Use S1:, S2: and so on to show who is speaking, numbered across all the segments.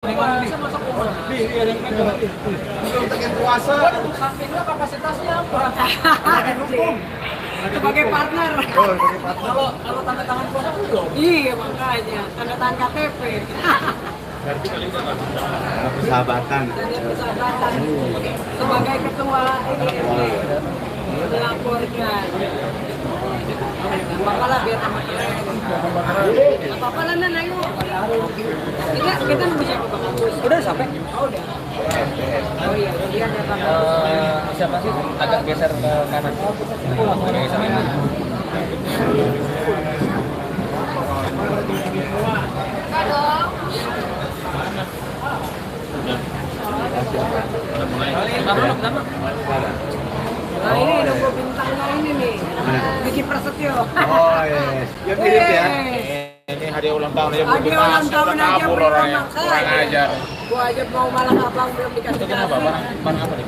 S1: Bisa masuk umur. Iya, yang kan belum pengen puasa. Waduh, sampingnya kapasitasnya apa?
S2: Sebagai partner.
S1: Oh, sebagai partner. Kalau tanda tangan puasa belum.
S2: Iya, makanya tanda tangan KTP.
S3: Persahabatan.
S2: Persahabatan. Sebagai ketua ini melaporkan. Apa lah biar sama keren. Apa lah Nan, ayo. Kita nunggu siapa Bang Agus?
S1: Udah sampai?
S2: Oh, udah. Oh iya, dia ada Bang
S1: Siapa sih? Agak geser ke kanan. Agak geser ke kanan.
S2: Nah ini nunggu bintangnya ini nih, Diki Prasetyo.
S3: Oh yes, ya mirip ya.
S1: Ini hadiah ulang tahun aja belum
S2: Hadiah ulang
S1: dimasuk,
S2: tahun aja
S1: kabur
S2: belum
S1: orangnya.
S2: makan.
S1: Kurang ajar.
S2: Gua aja mau malah abang belum dikasih
S1: Itu kenapa? Barang apa nih?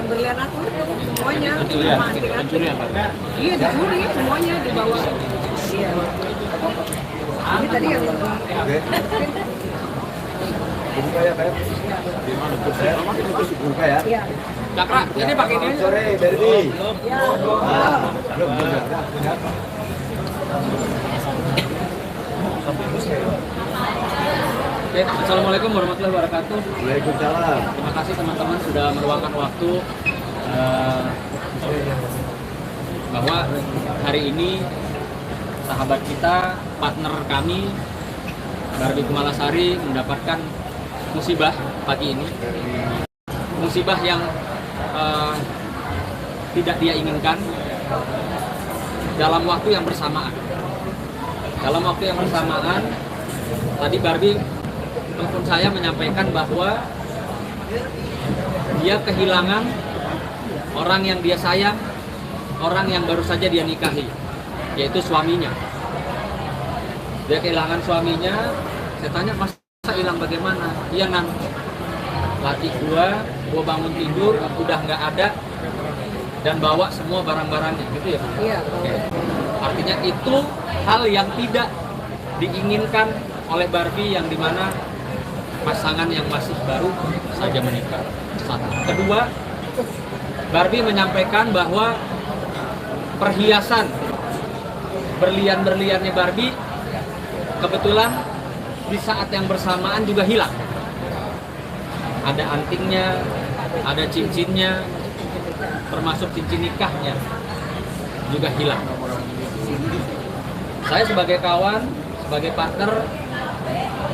S2: Berlian aku semuanya.
S1: Pencurian,
S2: Mati kan?
S1: pencurian Pak.
S2: Iya dicuri semuanya dibawa. Iya. Ini tadi yang
S3: Oke. Buka ya kayak.
S1: Gimana tuh?
S3: Buka ya.
S2: Iya.
S1: Cakra, ini pakai ini.
S3: Sore, Berdi.
S2: Ya.
S3: Belum.
S1: Oke, assalamualaikum warahmatullahi wabarakatuh.
S3: Waalaikumsalam.
S1: Terima kasih teman-teman sudah meluangkan waktu bahwa hari ini sahabat kita, partner kami Barbie Kumalasari mendapatkan musibah pagi ini. Musibah yang tidak dia inginkan dalam waktu yang bersamaan. Dalam waktu yang bersamaan, tadi Barbie telepon saya menyampaikan bahwa dia kehilangan orang yang dia sayang, orang yang baru saja dia nikahi, yaitu suaminya. Dia kehilangan suaminya. Saya tanya, masa hilang bagaimana? Iya Nan, laki gua bangun tidur udah nggak ada dan bawa semua barang-barangnya, gitu ya Pak?
S2: Iya.
S1: Oke. Artinya itu hal yang tidak diinginkan oleh Barbie, yang dimana pasangan yang masih baru saja menikah. Satu. Kedua, Barbie menyampaikan bahwa perhiasan berlian-berliannya Barbie kebetulan di saat yang bersamaan juga hilang. Ada antingnya, ada cincinnya, termasuk cincin nikahnya juga hilang. Saya sebagai kawan, sebagai partner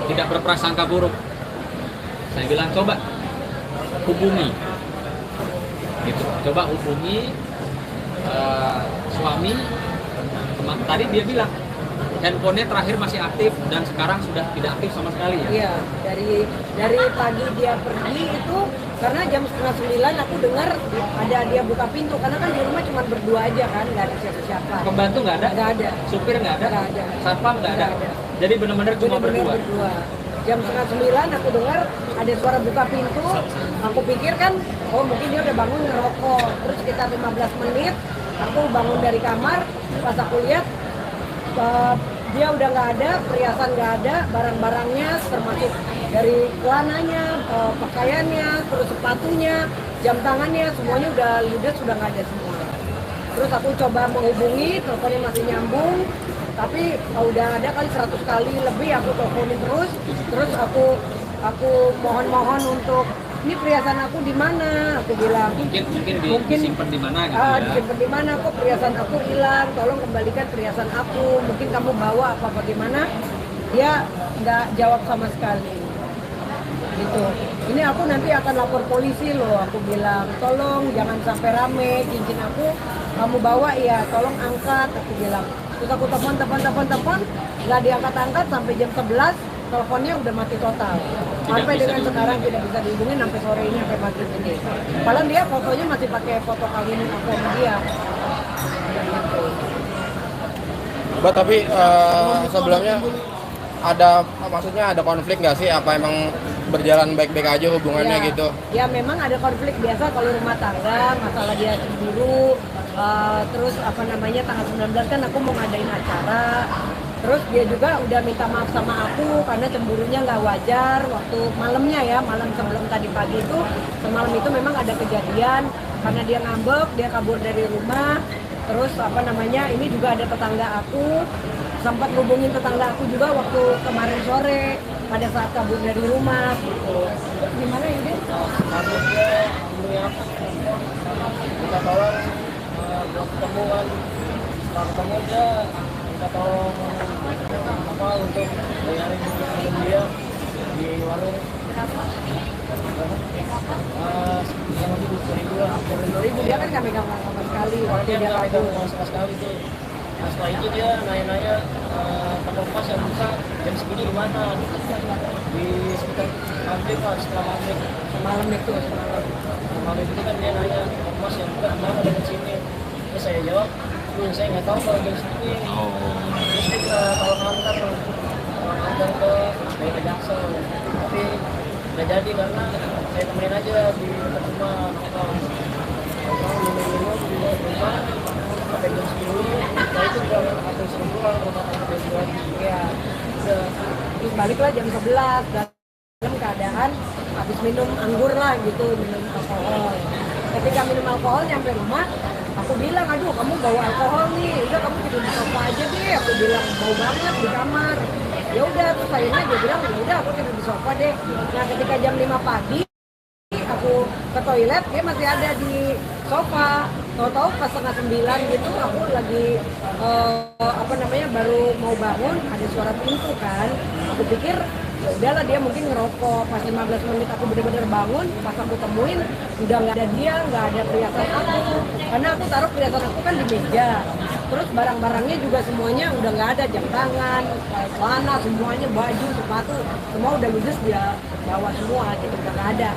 S1: tidak berprasangka buruk. Saya bilang coba hubungi, gitu. Coba hubungi suami. Tadi dia bilang handphonenya terakhir masih aktif dan sekarang sudah tidak aktif sama sekali ya.
S2: Iya, dari pagi dia pergi itu karena jam 8:30 aku dengar ada dia buka pintu, karena kan di rumah cuma berdua aja kan, nggak ada siapa-siapa.
S1: Pembantu nggak ada?
S2: Nggak ada.
S1: Supir nggak ada?
S2: Nggak ada.
S1: Satpam nggak ada?
S2: Nggak ada.
S1: Jadi benar-benar cuma
S2: Bener-bener
S1: berdua.
S2: Jam 8:30 aku dengar ada suara buka pintu. Aku pikir kan, oh mungkin dia udah bangun ngerokok. Terus sekitar 15 menit aku bangun dari kamar, pas aku lihat dia udah nggak ada, perhiasan nggak ada, barang-barangnya termasuk dari celananya, pakaiannya, terus sepatunya, jam tangannya, semuanya udah ludes, sudah nggak ada semua. Terus aku coba menghubungi, teleponnya masih nyambung, tapi udah ada kali 100 kali lebih aku teleponin terus aku mohon untuk ini perhiasan aku di mana? Aku bilang
S1: Mungkin disimpan di mana gitu ya.
S2: Disimpan di mana? Kok perhiasan aku hilang? Tolong kembalikan perhiasan aku. Mungkin kamu bawa apa bagaimana? Dia nggak jawab sama sekali. Gitu. Ini aku nanti akan lapor polisi loh. Aku bilang, tolong jangan sampai rame. Cincin aku kamu bawa ya. Tolong angkat. Aku bilang. Terus aku telepon, nggak diangkat-angkat sampai jam 11. Teleponnya udah mati total. Sampai dengan sekarang tidak bisa dihubungi sampai sore ini, sampai maghrib ini. Padahal dia fotonya masih pakai foto kawin aku sama dia.
S4: Mbak, tapi sebelumnya maksudnya ada konflik nggak sih? Apa emang berjalan baik-baik aja hubungannya
S2: Ya,
S4: gitu?
S2: ya memang ada konflik biasa kalau rumah tangga, masalah dia cemburu. Terus apa namanya tanggal 19 kan aku mau ngadain acara. Terus dia juga udah minta maaf sama aku karena cemburunya nggak wajar waktu malamnya ya, malam sebelum tadi pagi itu, semalam itu memang ada kejadian karena dia ngambek, dia kabur dari rumah. Terus apa namanya, ini juga ada tetangga aku, sempat hubungin tetangga aku juga waktu kemarin sore pada saat kabur dari rumah gitu. Gimana ini?
S5: Kita tolong buat ketemuan, setelah ketemu dia minta tolong apa untuk bayarin minum dia di warung. Yang lebih 2.000 lah.
S2: 2.000 dia kan nggak megang sama sekali waktu
S5: Dia
S2: dia
S5: nggak megang
S2: kabur.
S5: uang sama sekali tuh. Nah setelah itu dia nanya-nanya toko pas yang buka jam segini di mana? Di sekitar maghrib lah, setelah maghrib.
S2: Malam itu
S5: Malam itu kan dia nanya toko pas yang buka di mana dekat sini. Terus saya jawab, saya nggak tahu kalau jam segini. Terus dia tolong antar ke dari Jaksel. Tapi nggak jadi karena saya temenin aja di dekat rumah. Minum-minum di rumah sampai jam 10. Nah itu pulang atau sering pulang rumah sampai jam 2 lagi.
S2: ya
S5: Udah.
S2: terus baliklah jam 11 dalam keadaan habis minum anggur lah gitu, minum alkohol. Ketika minum alkohol nyampe rumah, aku bilang, aduh kamu bawa alkohol nih, udah kamu tidur di sofa aja deh. Aku bilang bau banget di kamar. Ya udah, terus akhirnya dia bilang ya udah aku tidur di sofa deh. Nah ketika jam 5 pagi aku ke toilet, dia masih ada di sofa. Tahu-tahu pas setengah 9 gitu aku lagi apa namanya baru mau bangun, ada suara pintu kan. Aku pikir ya udahlah dia mungkin ngerokok. Pas 15 menit aku bener-bener bangun, pas aku temuin udah nggak ada dia, nggak ada perhiasan aku. Karena aku taruh perhiasan aku kan di meja. Terus barang-barangnya juga semuanya udah nggak ada, jam tangan, celana, semuanya, baju, sepatu, semua udah ludes dia bawa semua gitu, udah nggak ada.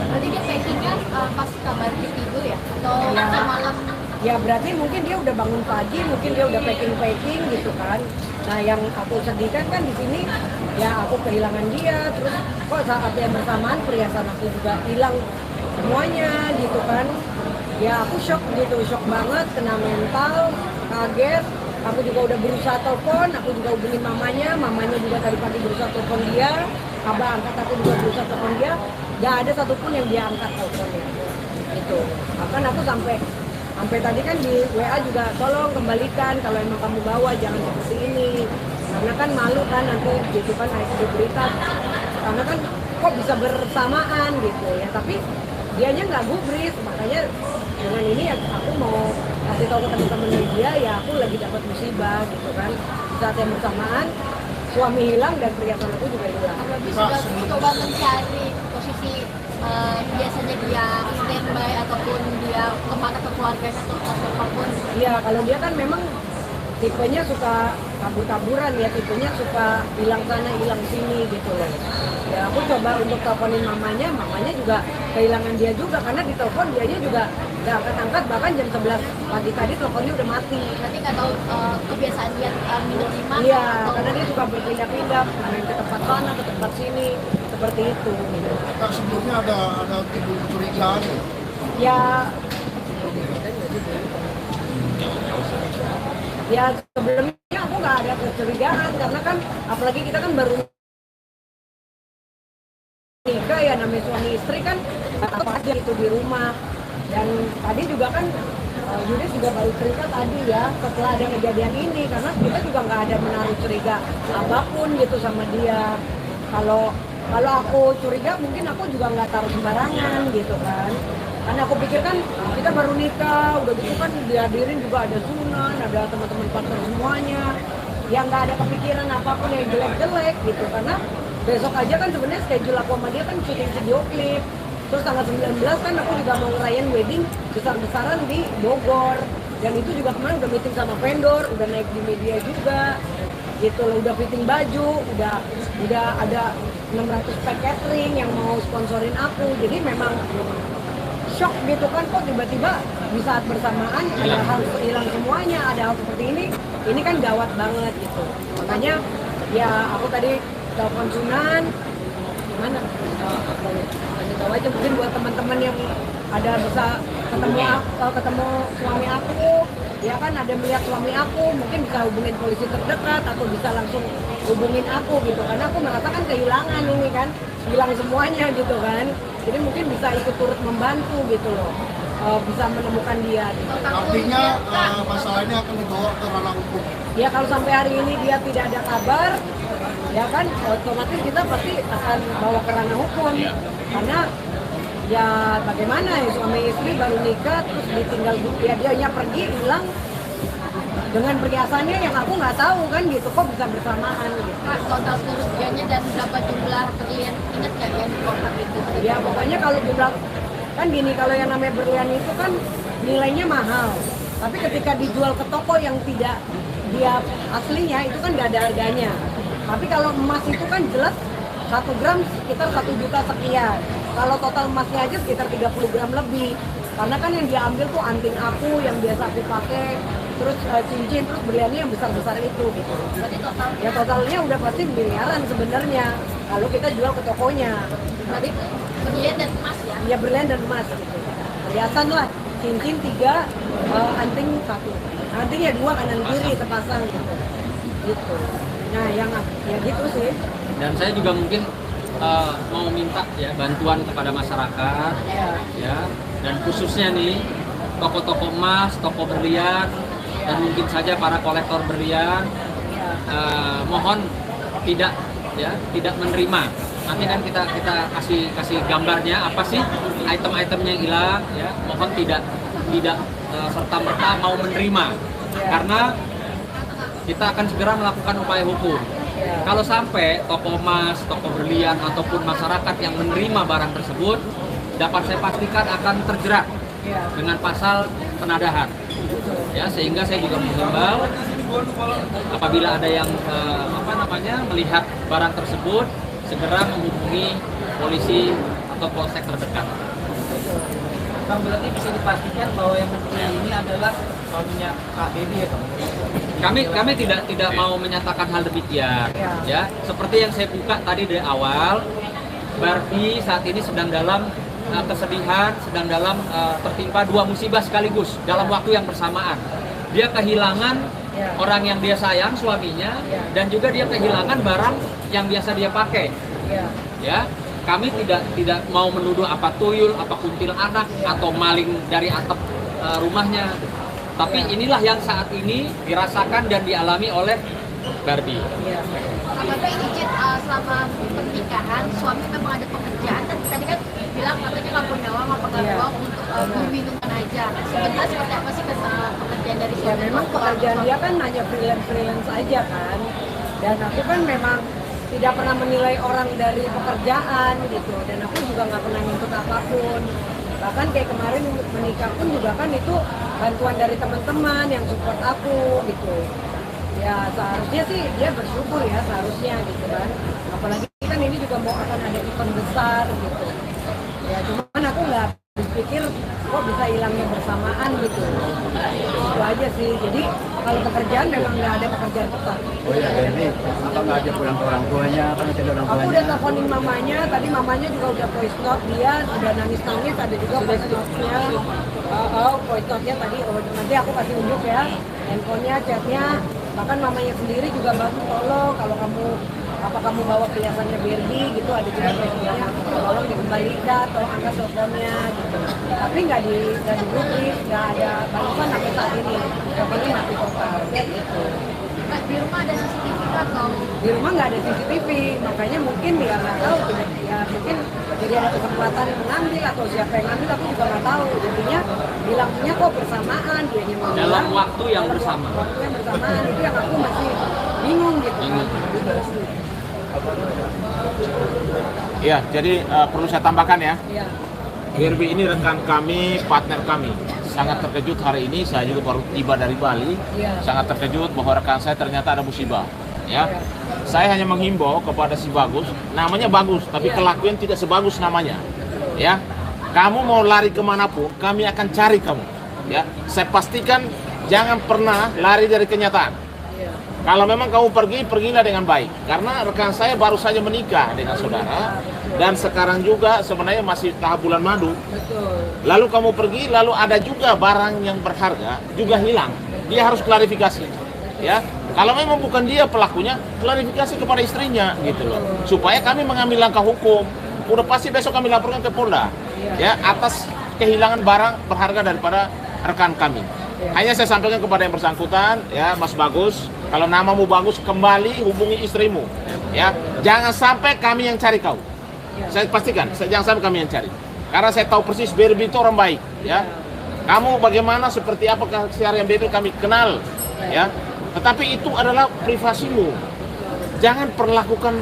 S6: Berarti dia packingnya pas kabar tidur ya? Atau
S2: Ya.
S6: malam?
S2: Ya berarti mungkin dia udah bangun pagi, mungkin dia udah packing gitu kan. Nah yang aku sedihkan kan di sini, ya aku kehilangan dia, terus kok saat yang bersamaan perhiasan aku juga hilang semuanya gitu kan. Ya aku shock gitu, shock banget, kena mental, kaget. Aku juga udah berusaha telepon, aku juga hubungin mamanya juga tadi pagi berusaha telepon dia. Abah angkat, aku juga berusaha telepon dia, gak ada satupun yang dia angkat teleponnya. Gitu. Bahkan aku sampai tadi kan di WA juga tolong kembalikan kalau emang kamu bawa, jangan seperti ini. Karena kan malu kan nanti gitu kan naik di berita. Karena kan kok bisa bersamaan gitu ya, tapi dianya nggak gubris, makanya dengan ini ya aku mau kasih tahu ke teman-teman media ya aku lagi dapat musibah gitu kan. Di saat yang bersamaan suami hilang dan perhiasan aku juga hilang.
S6: Habis sudah coba mencari posisi biasanya dia standby ataupun dia kemana ke keluarganya atau apapun.
S2: Iya, kalau dia kan memang tipenya suka kabur-kaburan ya, tipenya suka hilang sana hilang sini gitu loh. Ya aku coba untuk teleponin mamanya juga kehilangan dia juga karena ditelepon dianya juga gak angkat-angkat, bahkan jam 11 pagi tadi teleponnya udah mati.
S6: Berarti nggak tahu kebiasaan dia minum di mana?
S2: Iya,
S6: atau-
S2: karena dia suka berpindah-pindah, main ke tempat sana, ke tempat sini, seperti itu. Gitu.
S7: Kan sebelumnya ada timbul kecurigaan.
S2: Ya, ya sebelumnya aku nggak ada kecurigaan karena kan apalagi kita kan baru nikah ya, namanya suami istri kan apa aja itu di rumah. Dan tadi juga kan Yudis juga baru cerita tadi ya setelah ada kejadian ini, karena kita juga nggak ada menaruh curiga apapun gitu sama dia. Kalau aku curiga mungkin aku juga nggak taruh sembarangan gitu kan, karena aku pikir kan kita baru nikah, udah gitu kan dihadirin juga ada sunan, ada teman-teman partner semuanya, yang nggak ada kepikiran apapun yang jelek-jelek gitu. Karena besok aja kan sebenarnya schedule aku sama dia kan syuting video klip. Terus tanggal 19 kan aku juga mau ngerayain wedding besar-besaran di Bogor. Dan itu juga kemarin udah meeting sama vendor, udah naik di media juga. Gitu loh, udah fitting baju, udah ada 600 pack catering yang mau sponsorin aku. Jadi memang shock gitu kan, kok tiba-tiba di saat bersamaan ada hal hilang semuanya, ada hal seperti ini kan gawat banget gitu. Makanya ya aku tadi telepon Sunan, gimana? Kasih tahu aja mungkin buat teman-teman yang ada bisa ketemu suami aku, ya kan ada melihat suami aku, mungkin bisa hubungin polisi terdekat atau bisa langsung hubungin aku gitu, karena aku merasakan kehilangan ini kan, hilang semuanya gitu kan, jadi mungkin bisa ikut turut membantu gitu loh, bisa menemukan dia gitu.
S7: Artinya masalah ini akan dibawa ke ranah hukum.
S2: Ya kalau sampai hari ini dia tidak ada kabar, ya kan otomatis kita pasti akan bawa ke ranah hukum, karena ya bagaimana ya, suami istri baru nikah terus ditinggal dia pergi hilang dengan perhiasannya yang aku nggak tahu kan gitu, kok bisa bersamaan gitu.
S6: Kak, total kerugiannya dan berapa jumlah berlian, ingat nggak yang di kotak itu?
S2: Ya pokoknya kalau jumlah kan gini, kalau yang namanya berlian itu kan nilainya mahal, tapi ketika dijual ke toko yang tidak dia aslinya itu kan nggak ada harganya. Tapi kalau emas itu kan jelas 1 gram sekitar 1 juta sekian. Kalau total emasnya aja sekitar 30 gram lebih. Karena kan yang dia ambil tuh anting aku yang biasa aku pakai, terus cincin, terus berliannya yang besar-besar itu gitu.
S6: Berarti total
S2: Ya totalnya udah pasti miliaran sebenarnya kalau kita jual ke tokonya.
S6: berarti berlian dan emas ya?
S2: Ya berlian dan emas gitu. Perhiasan lah, cincin 3, anting 1. Antingnya 2 kanan kiri terpasang gitu. Gitu. Nah yang ya gitu sih.
S1: Dan saya juga mungkin mau minta ya bantuan kepada masyarakat ya, dan khususnya nih toko-toko emas, toko berlian, dan mungkin saja para kolektor berlian, mohon tidak menerima. Nanti kan kita kasih gambarnya apa sih item-itemnya yang hilang ya, mohon tidak serta-merta mau menerima, karena kita akan segera melakukan upaya hukum. Kalau sampai toko emas, toko berlian ataupun masyarakat yang menerima barang tersebut, dapat saya pastikan akan terjerat dengan pasal penadahan. Ya, sehingga saya juga menghimbau apabila ada yang melihat barang tersebut, segera menghubungi polisi atau polsek terdekat.
S5: Bang, berarti bisa dipastikan bahwa yang mencuri ini adalah suaminya Kak Baby ya, Bang?
S1: Kami tidak mau menyatakan hal demikian. Ya, seperti yang saya buka tadi dari awal, Barbie saat ini sedang dalam kesedihan, sedang dalam tertimpa 2 musibah sekaligus dalam waktu yang bersamaan. Dia kehilangan orang yang dia sayang, suaminya, dan juga dia kehilangan barang yang biasa dia pakai. Ya, kami tidak mau menuduh apa tuyul, apa kuntil anak, atau maling dari atap rumahnya. Tapi inilah yang saat ini dirasakan dan dialami oleh Barbie.
S6: Tapi izin selama pernikahan, suami memang ada pekerjaan, dan tadi kan bilang katanya nggak punya uang, apa nggak uang untuk beli minuman aja. Sebenarnya seperti apa sih pekerjaan dari
S2: Ya
S6: suami?
S2: memang pekerjaan dia kan hanya freelance aja kan, dan aku kan memang tidak pernah menilai orang dari pekerjaan gitu, dan aku juga nggak pernah nuntut apapun. Bahkan kayak kemarin menikah pun juga kan itu bantuan dari teman-teman yang support aku gitu. Ya seharusnya sih dia bersyukur ya, seharusnya gitu kan. Apalagi kan ini juga mau akan ada event besar gitu. Ya cuman aku nggak berpikir kok bisa hilangnya bersamaan gitu. Itu aja sih. Jadi kalau pekerjaan memang nggak ada pekerjaan tetap.
S3: Oh ya, ini apa nggak ada pulang ke orang tuanya? Kan ada orang
S2: Aku
S3: tuanya.
S2: udah teleponin mamanya, tadi mamanya juga udah voice note, dia udah nangis-nangis, ada juga voice note-nya. Voice note-nya tadi, nanti aku kasih unjuk ya, handphonenya, chatnya. Bahkan mamanya sendiri juga bantu, tolong kalau kamu bawa perhiasannya Barbie gitu, ada juga voice note-nya, tolong dikembalikan, tolong angkat teleponnya gitu. Tapi nggak digubris, nggak ada balasan sampai saat ini. Teleponnya mati total, gitu.
S6: Nah, di rumah ada CCTV atau?
S2: Di rumah nggak ada CCTV, makanya mungkin ya nggak tahu, ya mungkin jadi ada kesempatan mengambil atau siapa yang ngambil aku juga nggak tahu. Jadinya bilangnya kok bersamaan, dia mau
S1: Dalam
S2: bilang,
S1: waktu yang
S2: dalam
S1: bersamaan.
S2: waktu yang bersamaan itu yang aku masih bingung gitu kan.
S8: Iya, jadi perlu saya tambahkan ya.
S2: Iya.
S8: Barbie ini rekan kami, partner kami. Sangat terkejut hari ini, saya juga baru tiba dari Bali.
S2: Iya.
S8: Sangat terkejut bahwa rekan saya ternyata ada musibah. Ya, saya hanya menghimbau kepada si Bagus, namanya Bagus, tapi kelakuan tidak sebagus namanya. Ya, kamu mau lari kemanapun, kami akan cari kamu. Ya, saya pastikan jangan pernah lari dari kenyataan. Kalau memang kamu pergi, pergilah dengan baik. Karena rekan saya baru saja menikah dengan saudara, dan sekarang juga sebenarnya masih tahap bulan madu.
S2: Betul.
S8: Lalu kamu pergi, lalu ada juga barang yang berharga juga hilang. dia harus klarifikasi. Ya, kalau memang bukan dia pelakunya, klarifikasi kepada istrinya gitu loh. Supaya kami mengambil langkah hukum. Udah pasti besok kami laporkan ke Polda. Ya, atas kehilangan barang berharga daripada rekan kami. Hanya saya sampaikan kepada yang bersangkutan, ya Mas Bagus, kalau namamu bagus, kembali hubungi istrimu. Ya, jangan sampai kami yang cari kau. Saya pastikan, jangan sampai kami yang cari. Karena saya tahu persis Barbie itu orang baik. Ya, kamu bagaimana, seperti apa keseharian Barbie kami kenal. Ya, tetapi itu adalah privasimu. Jangan perlakukan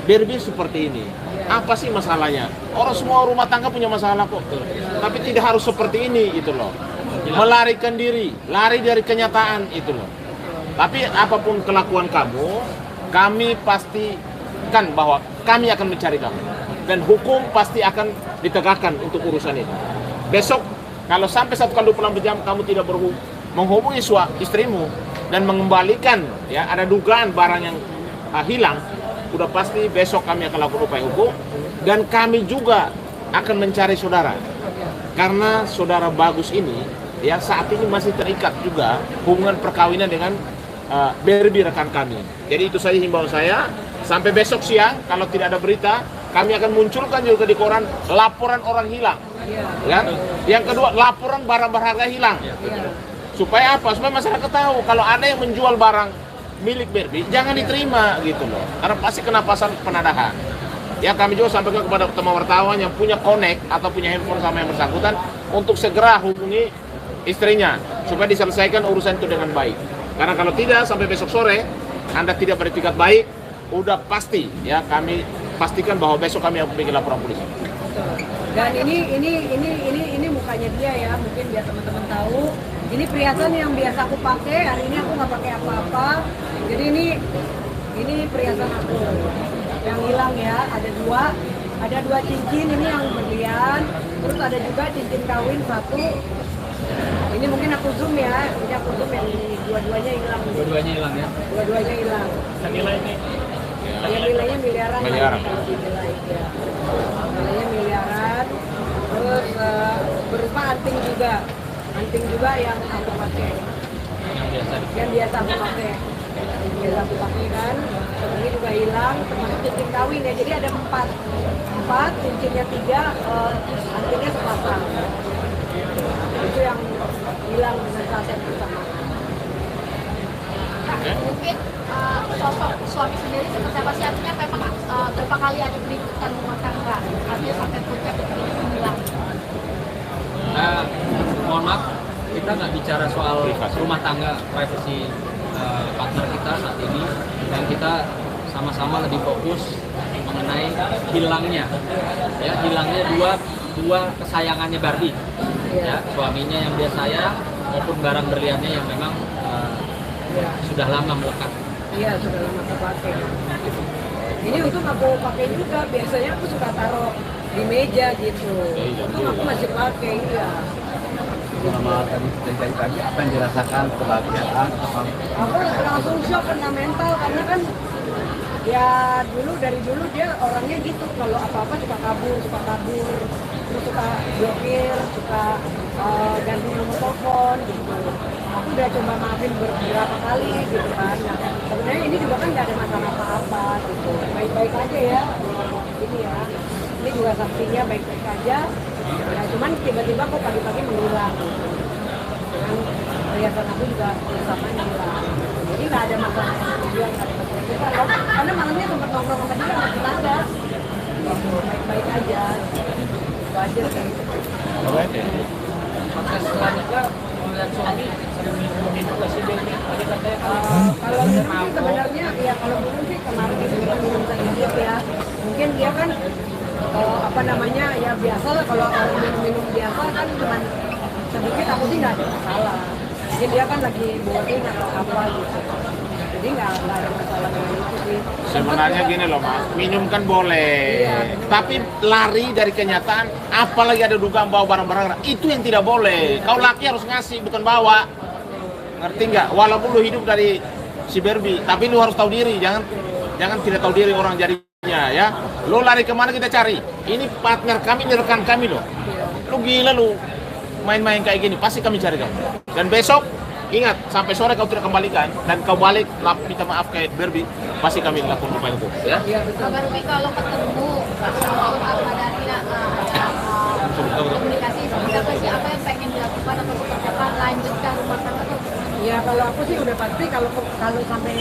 S8: Barbie seperti ini. Apa sih masalahnya? Orang semua rumah tangga punya masalah kok. Tapi tidak harus seperti ini itu loh. Melarikan diri, lari dari kenyataan itu loh. Tapi apapun kelakuan kamu, kami pastikan bahwa kami akan mencari kamu. Dan hukum pasti akan ditegakkan untuk urusan ini. Besok kalau sampai 1x24 jam kamu tidak menghubungi istrimu dan mengembalikan, ya ada dugaan barang yang hilang, udah pasti besok kami akan lakukan upaya hukum. Dan kami juga akan mencari saudara. Karena saudara Bagus ini, ya saat ini masih terikat juga hubungan perkawinan dengan Barbie rekan kami. Jadi itu saja himbauan saya. Sampai besok siang kalau tidak ada berita, kami akan munculkan juga di koran laporan orang hilang. Ya. Yang kedua, laporan barang berharga hilang. Supaya apa? Supaya masyarakat tahu kalau ada yang menjual barang milik Barbie, jangan diterima gitu loh. Karena pasti kena pasal penadahan. Ya, kami juga sampaikan kepada teman wartawan yang punya connect atau punya handphone sama yang bersangkutan untuk segera hubungi istrinya supaya diselesaikan urusan itu dengan baik. Karena kalau tidak sampai besok sore Anda tidak beretikat baik, udah pasti ya kami pastikan bahwa besok kami akan bikin laporan polisi.
S2: Dan ini mukanya dia ya, mungkin biar teman-teman tahu. Ini perhiasan yang biasa aku pakai, hari ini aku nggak pakai apa-apa. Jadi ini perhiasan aku yang hilang ya, ada dua cincin, ini yang berlian, terus ada juga cincin kawin satu. Ini mungkin aku zoom ya, ini aku zoom yang ini, dua-duanya hilang.
S1: Dua-duanya hilang ya?
S2: Dua-duanya hilang.
S5: Nilai ini
S2: Ya, nilainya miliaran.
S8: Miliaran.
S2: Kalau dinilai, ya. Nilainya miliaran, terus berupa anting juga yang aku pakai. Yang biasa aku pakai. Biasa aku pakai kan. Ini juga hilang, termasuk cincin kawin ya. Jadi ada empat, cincinnya 3, antingnya sepasang. Itu yang hilang dengan saat yang bersama.
S6: Mungkin sosok suami sendiri seperti apa sih? Artinya memang berapa kali ada keributan rumah tangga, artinya sampai puncak itu hilang.
S1: Mohon maaf, kita nggak bicara soal rumah tangga, privasi partner kita saat ini, dan kita sama-sama lebih fokus mengenai hilangnya dua kesayangannya Barbie, ya suaminya yang dia sayang maupun barang berliannya yang memang sudah lama melekat.
S2: Iya, sudah lama aku pakai. Ini untuk aku pakai juga, biasanya aku suka taruh di meja gitu. Untung aku masih pakai, iya.
S3: Selama tadi apa yang dirasakan, kebahagiaan apa?
S2: Aku langsung shock, kena mental, karena kan ya dari dulu dia orangnya gitu, kalau apa-apa suka kabur, terus suka blokir, suka ganti nomor telepon gitu. Aku udah coba maafin beberapa kali gitu kan. Nah, sebenarnya ini juga kan nggak ada masalah apa-apa gitu, baik-baik aja ya. Ini ya, ini juga saksinya baik-baik aja. Ya, cuman tiba-tiba kok pagi-pagi menghilang. Kan perhiasan aku juga sama hilang. Jadi nggak ada masalah juga, nggak ada masalah juga. Karena malamnya sempat nongkrong sama dia sama tetangga. Gitu, baik-baik aja. Wajar kayak gitu.
S5: proses selanjutnya melihat suami sering minum nggak sih Bel? Ada katanya
S2: kalau minum sih sebenarnya ya, kalau minum sih kemarin minum sedikit ya. Mungkin dia kan apa namanya ya biasa lah, kalau orang minum biasa kan cuma sedikit, aku sih nggak ada masalah. Mungkin dia kan lagi boring atau apa gitu. Jadi nggak ada masalah dengan itu sih.
S8: Sebenarnya gini loh Mas, minum kan boleh, tapi lari dari kenyataan, apalagi ada dugaan bawa barang-barang, itu yang tidak boleh. Kau laki harus ngasih, bukan bawa. Ngerti nggak? Walaupun lu hidup dari si Barbie, tapi lu harus tahu diri, jangan tidak tahu diri orang jadinya ya. Lu lari kemana kita cari? Ini partner kami, ini rekan kami loh. Lu gila lu, main-main kayak gini, pasti kami cari kamu. Dan besok Ingat, sampai sore kau tidak kembalikan dan kau balik minta maaf ke Barbie, pasti kami lakukan upaya hukum. Ya.
S2: Iya betul.
S6: Kabar Umi kalau ketemu ataupun apa dari komunikasi seperti apa sih, apa yang pengen dilakukan atau seperti apa, lanjutkan rumah tangga atau gimana?
S2: Ya kalau aku sih udah pasti kalau sampai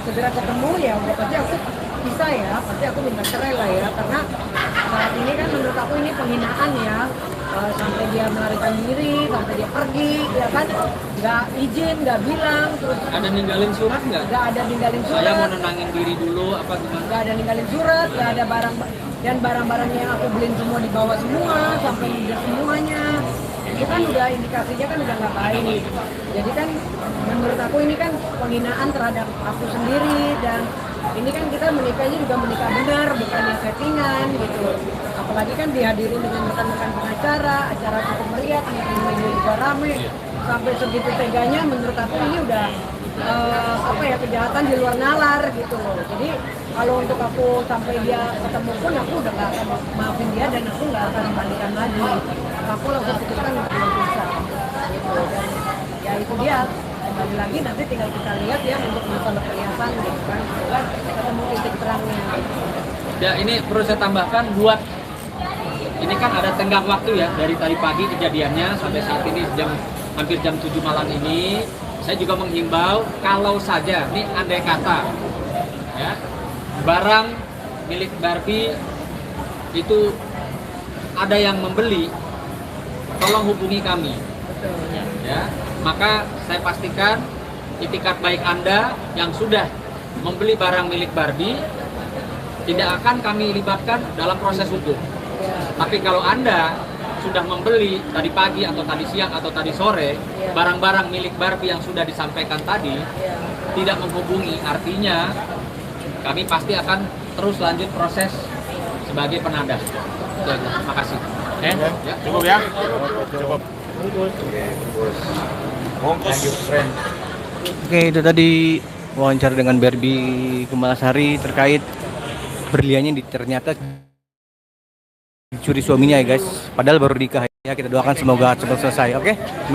S2: segera ketemu ya udah pasti aku bisa ya, pasti aku minta cerai lah ya, karena saat ini kan menurut aku ini penghinaan ya. Sampai dia melarikan diri, sampai dia pergi, ya kan nggak izin, nggak bilang, terus
S1: Ada ninggalin surat nggak?
S2: nggak ada ninggalin
S1: Saya mau
S2: surat,
S1: nenangin diri dulu apa gimana?
S2: nggak ada ninggalin surat, nggak ada barang, dan barang-barangnya yang aku beliin semua dibawa semua, sampai udah semuanya. Itu kan udah indikasinya kan udah nggak baik. Jadi kan menurut aku ini kan penghinaan terhadap aku sendiri, dan ini kan kita menikahnya juga menikah benar, bukan yang settingan gitu. Apalagi kan dihadiri dengan rekan-rekan pengacara, acara cukup meriah, media juga rame, sampai segitu teganya. Menurut aku ini udah kejahatan di luar nalar gitu loh. Jadi kalau untuk aku sampai dia ketemu pun aku udah nggak akan maafin dia, dan aku nggak akan balikan lagi. Aku langsung putuskan untuk belum bisa gitu. Dan ya itu dia, kembali lagi nanti tinggal kita lihat ya untuk masalah perhiasan gitu kan, semoga ketemu titik terangnya.
S1: Ya ini perlu saya tambahkan buat ini kan ada tenggang waktu ya dari tadi pagi kejadiannya sampai saat ini hampir jam 7 malam ini. Saya juga menghimbau kalau saja ini andai kata ya barang milik Barbie itu ada yang membeli, tolong hubungi kami. Ya, maka saya pastikan itikat baik Anda yang sudah membeli barang milik Barbie tidak akan kami libatkan dalam proses hukum. Tapi kalau Anda sudah membeli tadi pagi atau tadi siang atau tadi sore barang-barang milik Barbie yang sudah disampaikan tadi tidak menghubungi, artinya kami pasti akan terus lanjut proses sebagai penadah. Terima kasih.
S8: Ya, cukup ya. Cukup.
S9: Oke, itu tadi wawancara dengan Barbie Kumalasari terkait berliannya ternyata dicuri suaminya ya guys. Padahal baru nikah ya. Kita doakan semoga cepat selesai. Oke, terima kasih.